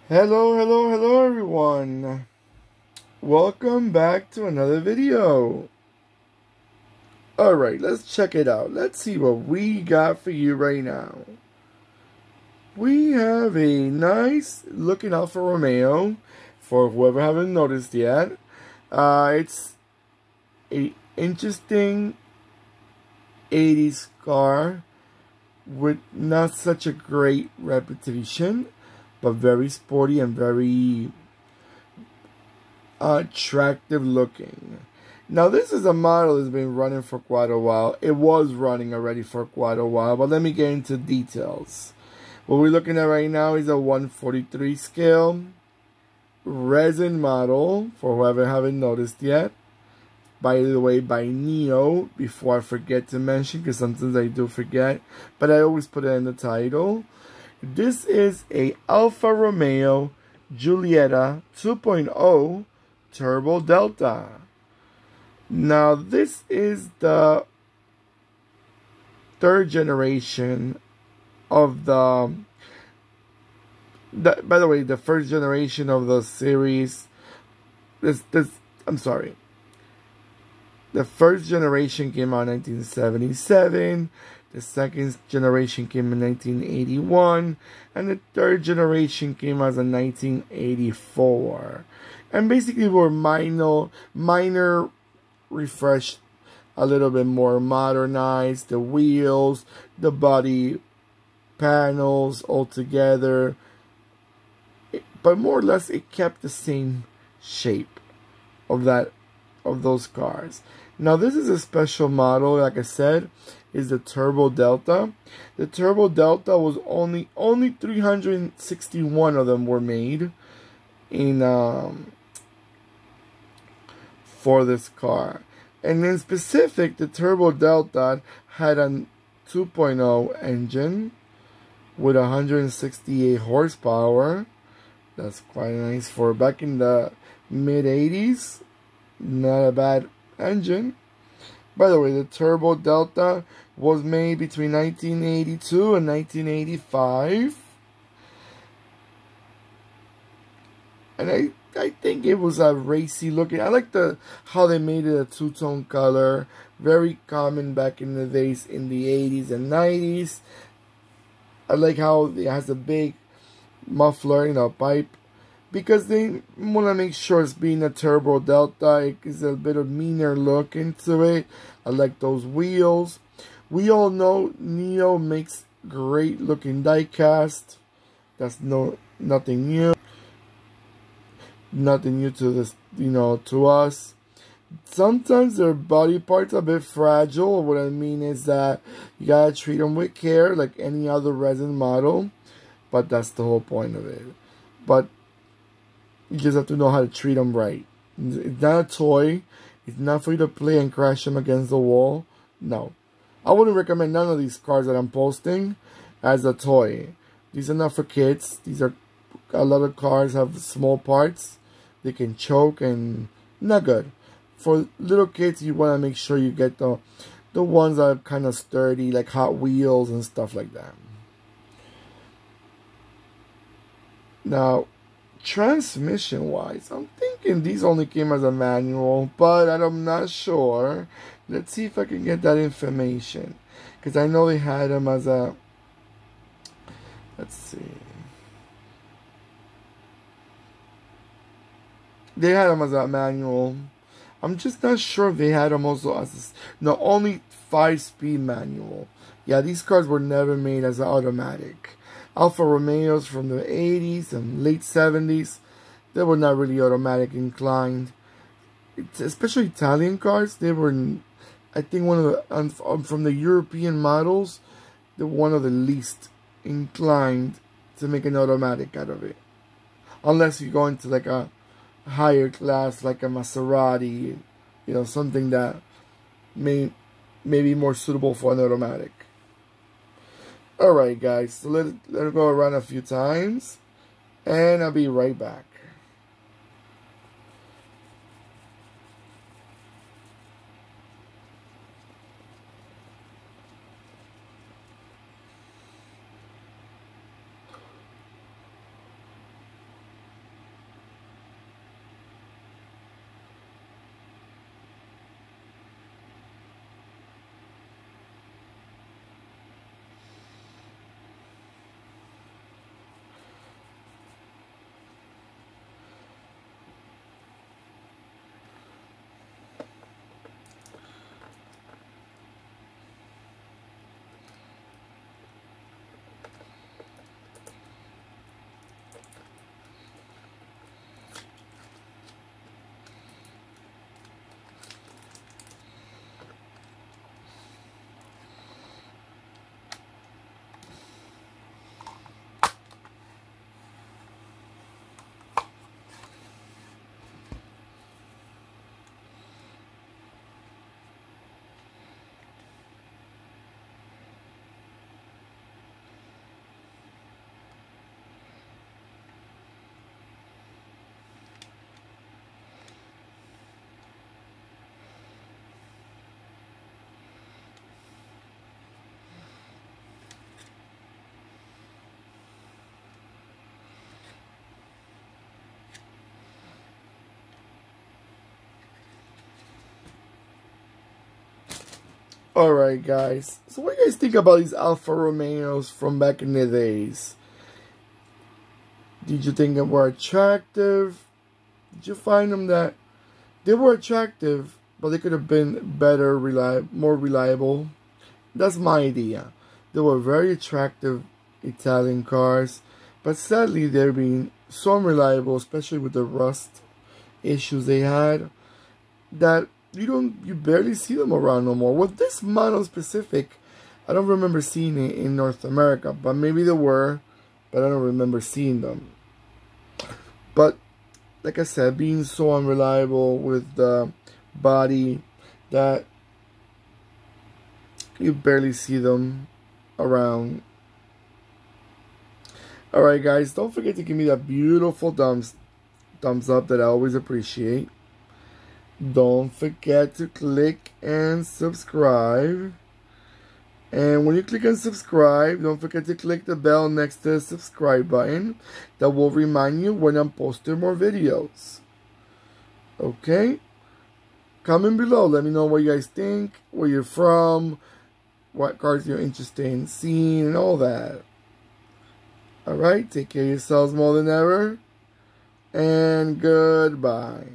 Hello everyone. Welcome back to another video. Alright, let's check it out. Let's see what we got for you right now. We have a nice looking Alfa Romeo, for whoever haven't noticed yet. It's a interesting 80s car with not such a great reputation, but very sporty and very attractive looking. Now this is a model that's been running for quite a while. It was running already for quite a while, but let me get into details. What we're looking at right now is a 143 scale resin model, for whoever haven't noticed yet. By the way, by Neo, before I forget to mention, because sometimes I do forget, but I always put it in the title. This is a Alfa Romeo Giulietta 2.0 Turbodelta. Now this is the third generation of the by the way, the first generation of the series. I'm sorry. The first generation came out in 1977. The second generation came in 1981, and the third generation came out in 1984. And basically were minor refreshed, a little bit more modernized, the wheels, the body panels all together, but more or less it kept the same shape of those cars. Now this is a special model, like I said, is the Turbodelta. The Turbodelta was only 361 of them were made in for this car. And in specific, the Turbodelta had a 2.0 engine with 168 horsepower. That's quite nice for back in the mid 80s. Not a bad engine. By the way, the Turbodelta was made between 1982 and 1985. And I think it was a racy looking. I like how they made it a two-tone color. Very common back in the days in the 80s and 90s. I like how it has a big muffler, pipe. Because they want to make sure it's being a Turbodelta, it gives a bit of meaner look into it. I like those wheels. We all know Neo makes great looking diecast. That's nothing new. Nothing new to this, to us. Sometimes their body parts are a bit fragile. What I mean is that you gotta treat them with care, like any other resin model. But that's the whole point of it. But you just have to know how to treat them right. It's not a toy. It's not for you to play and crash them against the wall. No. I wouldn't recommend none of these cars that I'm posting as a toy. These are not for kids. A lot of cars have small parts. They can choke and not good. For little kids, you want to make sure you get the ones that are kind of sturdy, like Hot Wheels and stuff like that. Now, transmission wise, I'm thinking these only came as a manual, but I'm not sure. Let's see if I can get that information, because I know they had them as a, let's see, they had them as a manual. I'm just not sure if they had them also as only 5-speed manual. Yeah, these cars were never made as an automatic. Alfa Romeos from the 80s and late 70s, they were not really automatic inclined. Especially Italian cars, they were, I think, one of the, from the European models, they're one of the least inclined to make an automatic out of it. Unless you go into like a higher class, like a Maserati, something that may be more suitable for an automatic. Alright guys, so let it go around a few times, and I'll be right back. Alright guys, so what do you guys think about these Alfa Romeos from back in the days? Did you think they were attractive? Did you find them that they were attractive, but they could have been better, more reliable? That's my idea. They were very attractive Italian cars, but sadly they're being so unreliable, especially with the rust issues they had, that you barely see them around no more. With this model specific, I don't remember seeing it in North America, but maybe there were, but I don't remember seeing them. But like I said, being so unreliable with the body that you barely see them around. Alright guys, don't forget to give me that beautiful thumbs up that I always appreciate. Don't forget to click and subscribe. And when you click and subscribe, don't forget to click the bell next to the subscribe button. That will remind you when I'm posting more videos. Okay? Comment below. Let me know what you guys think, where you're from, what cars you're interested in seeing, and all that. Alright? Take care of yourselves more than ever. And goodbye.